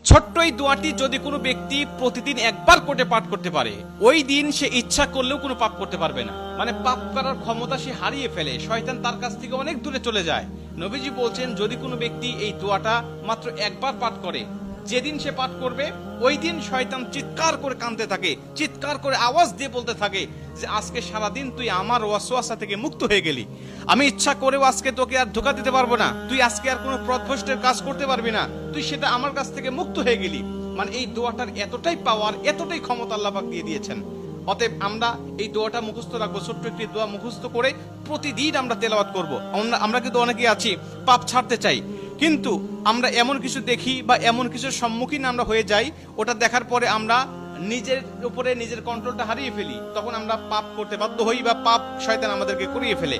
ছোট্ট এই দোয়াটি যদি কোনো ব্যক্তি প্রতিদিন একবার করে পাঠ করতে পারে, ওই দিন সে ইচ্ছা করলেও কোনো পাপ করতে পারবে না। মানে পাপ করার ক্ষমতা সে হারিয়ে ফেলে, শয়তান তার কাছ থেকে অনেক দূরে চলে যায়। নবীজি বলছেন, যদি কোনো ব্যক্তি এই দোয়াটা মাত্র একবার পাঠ করে, যেদিন সে পাঠ করবে ওই দিন শয়তান চিৎকার করে কাঁদতে থাকে, চিৎকার করে আওয়াজ দিয়ে বলতে থাকে যে আজকে সারাদিন তুই আমার ওয়াসওয়াসা থেকে মুক্ত হয়ে গেলি, আমি ইচ্ছা করেও আজকে তোকে আর ধোঁকা দিতে পারবো না, তুই আজকে আর কোনো পথভ্রষ্টের কাজ করতে পারবি না, তুই সেটা আমার কাছ থেকে মুক্ত হয়ে গেলি। মানে এই দোয়াটার এতটাই পাওয়ার, এতটাই ক্ষমতা আল্লাহ পাক দিয়ে দিয়েছেন। অতএব আমরা এই দোয়াটা মুখস্থ রাখবো, ছোট্ট একটি দোয়া মুখস্থ করে প্রতিদিন আমরা তেলাওয়াত করব। আমরা কিন্তু অনেকেই আছি পাপ ছাড়তে চাই, কিন্তু আমরা এমন কিছু দেখি বা এমন কিছুর সম্মুখীন আমরা হয়ে যাই, ওটা দেখার পরে আমরা নিজের উপরে নিজের কন্ট্রোলটা হারিয়ে ফেলি, তখন আমরা পাপ করতে বাধ্য হই বা পাপ শয়তান আমাদেরকে করিয়ে ফেলে।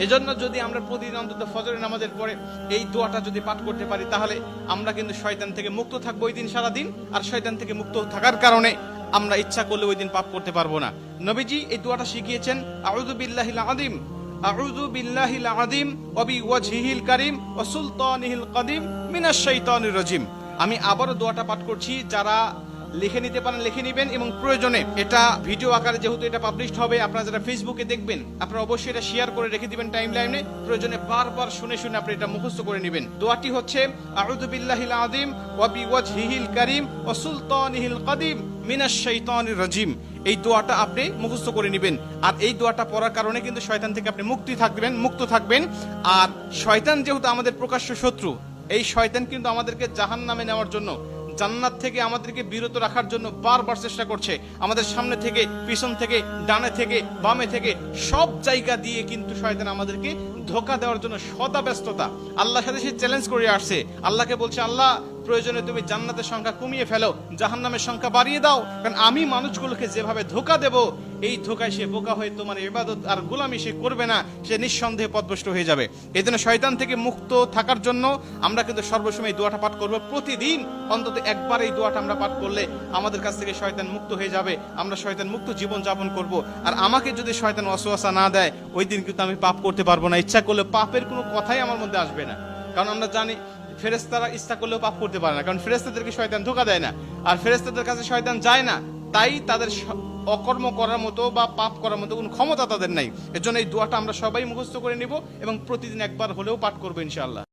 এজন্য যদি আমরা প্রতিদিন অন্তত ফজরের নামাজের পরে এই দোয়াটা যদি পাঠ করতে পারি, তাহলে আমরা কিন্তু শয়তান থেকে মুক্ত থাকবো ওই দিন সারাদিন। আর শয়তান থেকে মুক্ত থাকার কারণে আমরা ইচ্ছা করলে ওই দিন পাপ করতে পারবো না। নবীজি এই দোয়াটা শিখিয়েছেন, আউযু বিল্লাহিল আযীম, আউযু বিল্লাহিল আযীম ওয়া বিওয়াজহিল কারীম ওয়া সুলতানিহিল কাদীম মিনাশ শাইতানির রাজীম। আমি আবারও দোয়াটা পাঠ করছি, যারা লিখে নিতে পারেন লিখে নেবেন, এবং প্রয়োজনে এটা ভিডিও আকারে যেহেতু এটা পাবলিশড হবে, আপনারা যারা ফেসবুকে দেখবেন আপনারা অবশ্যই এটা শেয়ার করে রেখে দিবেন টাইমলাইনে, প্রয়োজনে বারবার শুনে শুনে আপনি এটা মুখস্থ করে নেবেন। দোয়াটি হচ্ছে, আউযু বিল্লাহিল আযীম ওয়া বিওয়াজহিল কারীম ওয়া সুলতানিহিল কাদীম মিনাশ শাইতানির রাজীম। এই দোয়াটা আপনি মুখস্থ করে নেবেন, আর এই দোয়াটা পড়ার কারণে কিন্তু শয়তান থেকে আপনি মুক্ত থাকবেন। আর শয়তান যেহেতু আমাদের প্রকাশ্য শত্রু, এই শয়তান কিন্তু আমাদেরকে জাহান্নামে নেওয়ার জন্য, জান্নাত থেকে আমাদেরকে বিরত রাখার জন্য বারবার চেষ্টা করছে। আমাদের সামনে থেকে, পিছন থেকে, ডানে থেকে, বামে থেকে, সব জায়গা দিয়ে কিন্তু শয়তান আমাদেরকে ধোঁকা দেওয়ার জন্য সদা ব্যস্ততা। আল্লাহর সাথে সে চ্যালেঞ্জ করে আসছে, আল্লাহকে বলছে, আল্লাহ প্রয়োজনে তুমি জান্নাতের সংখ্যা কমিয়ে ফেলো, জাহান্নামের সংখ্যা বাড়িয়ে দাও, কারণ আমি মানুষগুলোকে যেভাবে ধোঁকা দেব, এই ধোঁকায় সে বোকা হয়ে তোমার ইবাদত আর গোলামি সে করবে না, সে নিঃসন্দেহে পথভ্রষ্ট হয়ে যাবে। এই জন্য শয়তান থেকে মুক্ত থাকার জন্য আমরা কিন্তু সর্বসময় এই দোয়াটা পাঠ করবো। প্রতিদিন অন্তত একবার এই দোয়াটা আমরা পাঠ করলে আমাদের কাছ থেকে শয়তান মুক্ত হয়ে যাবে, আমরা শয়তান মুক্ত জীবন যাপন করব। আর আমাকে যদি শয়তান ওয়াসওয়াসা না দেয়, ওই দিন কিন্তু আমি পাপ করতে পারবো না, ইচ্ছা করলে পাপের কোনো কথাই আমার মধ্যে আসবে না। কারণ আমরা জানি ফেরেশতারা ইচ্ছা করলেও পাপ করতে পারে না, কারণ ফেরেশতাদেরকে শয়তান ধোঁকা দেয় না, আর ফেরেশতাদের কাছে শয়তান যায় না, তাই তাদের অকর্ম করার মতো বা পাপ করার মতো কোনো ক্ষমতা তাদের নাই। এর জন্য এই দোয়াটা আমরা সবাই মুখস্থ করে নিব এবং প্রতিদিন একবার হলেও পাঠ করবো ইনশাআল্লাহ।